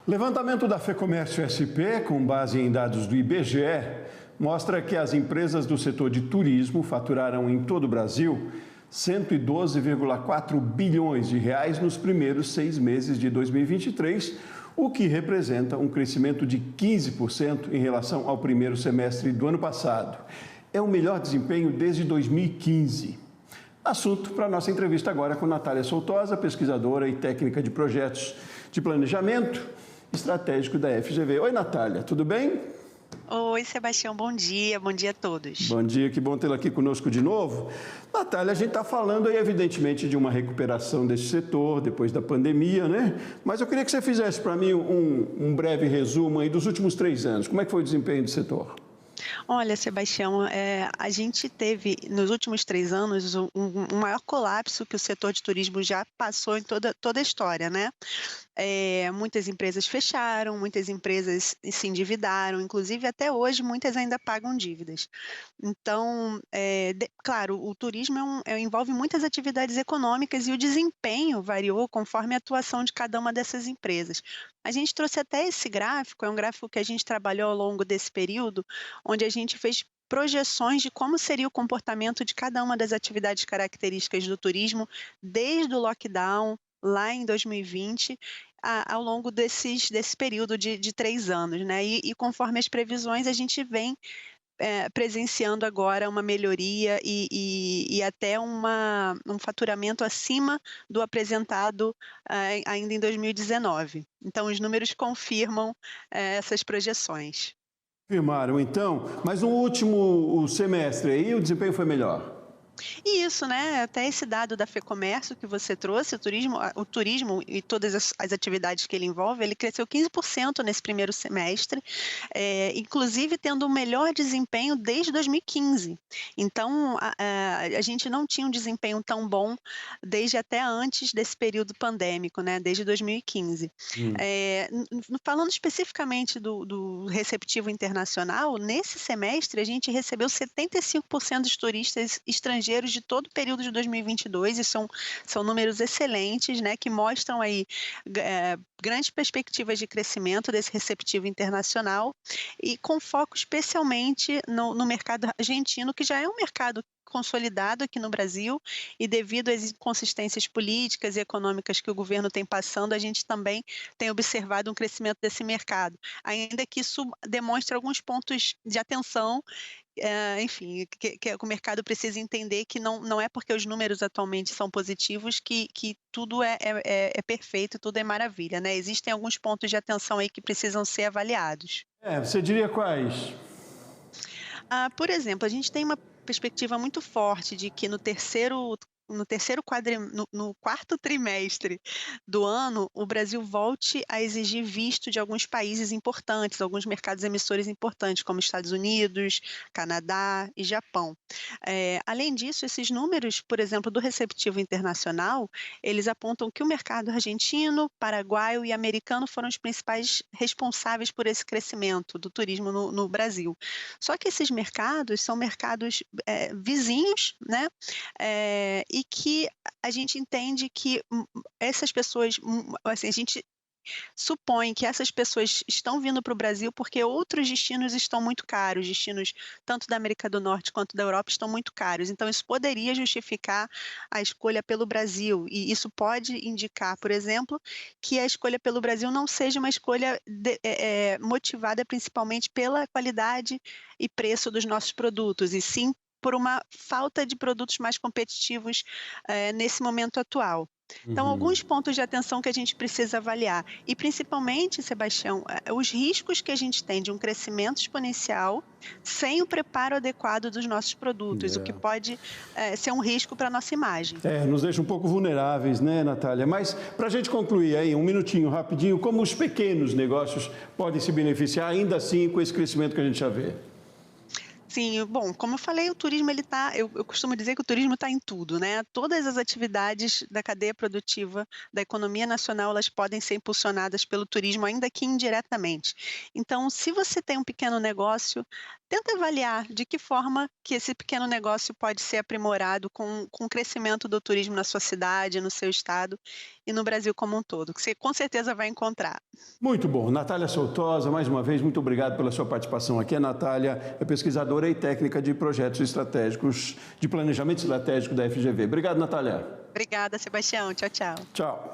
Levantamento da FEComércio SP, com base em dados do IBGE, mostra que as empresas do setor de turismo faturaram em todo o Brasil 112,4 bilhões de reais nos primeiros 6 meses de 2023, o que representa um crescimento de 15% em relação ao primeiro semestre do ano passado. É o melhor desempenho desde 2015. Assunto para a nossa entrevista agora com Natália Soutosa, pesquisadora e técnica de projetos de planejamento estratégico da FGV. Oi, Natália, tudo bem? Oi, Sebastião, bom dia a todos. Bom dia, que bom tê-la aqui conosco de novo. Natália, a gente está falando aí, evidentemente, de uma recuperação desse setor depois da pandemia, né? Mas eu queria que você fizesse para mim um breve resumo aí dos últimos 3 anos. Como é que foi o desempenho do setor? Olha, Sebastião, a gente teve nos últimos 3 anos um maior colapso que o setor de turismo já passou em toda a história, né? Muitas empresas fecharam, muitas empresas se endividaram, inclusive até hoje muitas ainda pagam dívidas. Então, claro, o turismo envolve muitas atividades econômicas e o desempenho variou conforme a atuação de cada uma dessas empresas. A gente trouxe até esse gráfico, é um gráfico que a gente trabalhou ao longo desse período, onde a gente fez projeções de como seria o comportamento de cada uma das atividades características do turismo, desde o lockdown, lá em 2020, ao longo desse período de 3 anos, né? E conforme as previsões, a gente vem presenciando agora uma melhoria e até um faturamento acima do apresentado ainda em 2019. Então, os números confirmam essas projeções. Confirmaram, então, mas no último semestre aí o desempenho foi melhor? E isso, né? Até esse dado da FEComércio que você trouxe, o turismo e todas as atividades que ele envolve, ele cresceu 15% nesse primeiro semestre, inclusive tendo o melhor desempenho desde 2015. Então, a gente não tinha um desempenho tão bom desde até antes desse período pandêmico, né? Desde 2015. Falando especificamente do receptivo internacional, nesse semestre a gente recebeu 75% dos turistas estrangeiros de todo o período de 2022, e são números excelentes, né, que mostram aí grandes perspectivas de crescimento desse receptivo internacional e com foco especialmente no mercado argentino, que já é um mercado consolidado aqui no Brasil, e devido às inconsistências políticas e econômicas que o governo tem passando, a gente também tem observado um crescimento desse mercado, ainda que isso demonstre alguns pontos de atenção, enfim, que o mercado precisa entender que não é porque os números atualmente são positivos que tudo é perfeito, tudo é maravilha, né? Existem alguns pontos de atenção aí que precisam ser avaliados. Você diria quais? Por exemplo, a gente tem uma perspectiva muito forte de que no quarto trimestre do ano, o Brasil volte a exigir visto de alguns países importantes, alguns mercados emissores importantes, como Estados Unidos, Canadá e Japão. Além disso, esses números, por exemplo, do receptivo internacional, eles apontam que o mercado argentino, paraguaio e americano foram os principais responsáveis por esse crescimento do turismo no Brasil. Só que esses mercados são mercados vizinhos, né? E que a gente entende que essas pessoas, assim, a gente supõe que essas pessoas estão vindo para o Brasil porque outros destinos estão muito caros, destinos tanto da América do Norte quanto da Europa estão muito caros, então isso poderia justificar a escolha pelo Brasil, e isso pode indicar, por exemplo, que a escolha pelo Brasil não seja uma escolha motivada principalmente pela qualidade e preço dos nossos produtos, e sim por uma falta de produtos mais competitivos nesse momento atual. Então, alguns pontos de atenção que a gente precisa avaliar, e principalmente, Sebastião, os riscos que a gente tem de um crescimento exponencial sem o preparo adequado dos nossos produtos, o que pode ser um risco para a nossa imagem. Nos deixa um pouco vulneráveis, né, Natália? Mas, para a gente concluir aí, um minutinho, rapidinho, como os pequenos negócios podem se beneficiar, ainda assim, com esse crescimento que a gente já vê? Sim, bom, como eu falei, o turismo, eu costumo dizer que o turismo está em tudo, né? Todas as atividades da cadeia produtiva da economia nacional, elas podem ser impulsionadas pelo turismo, ainda que indiretamente. Então, se você tem um pequeno negócio, tenta avaliar de que forma que esse pequeno negócio pode ser aprimorado com o crescimento do turismo na sua cidade, no seu estado e no Brasil como um todo, que você com certeza vai encontrar. Muito bom. Natália Soutosa, mais uma vez, muito obrigado pela sua participação aqui. A Natália é pesquisadora e técnica de projetos estratégicos, de planejamento estratégico da FGV. Obrigado, Natália. Obrigada, Sebastião. Tchau, tchau. Tchau.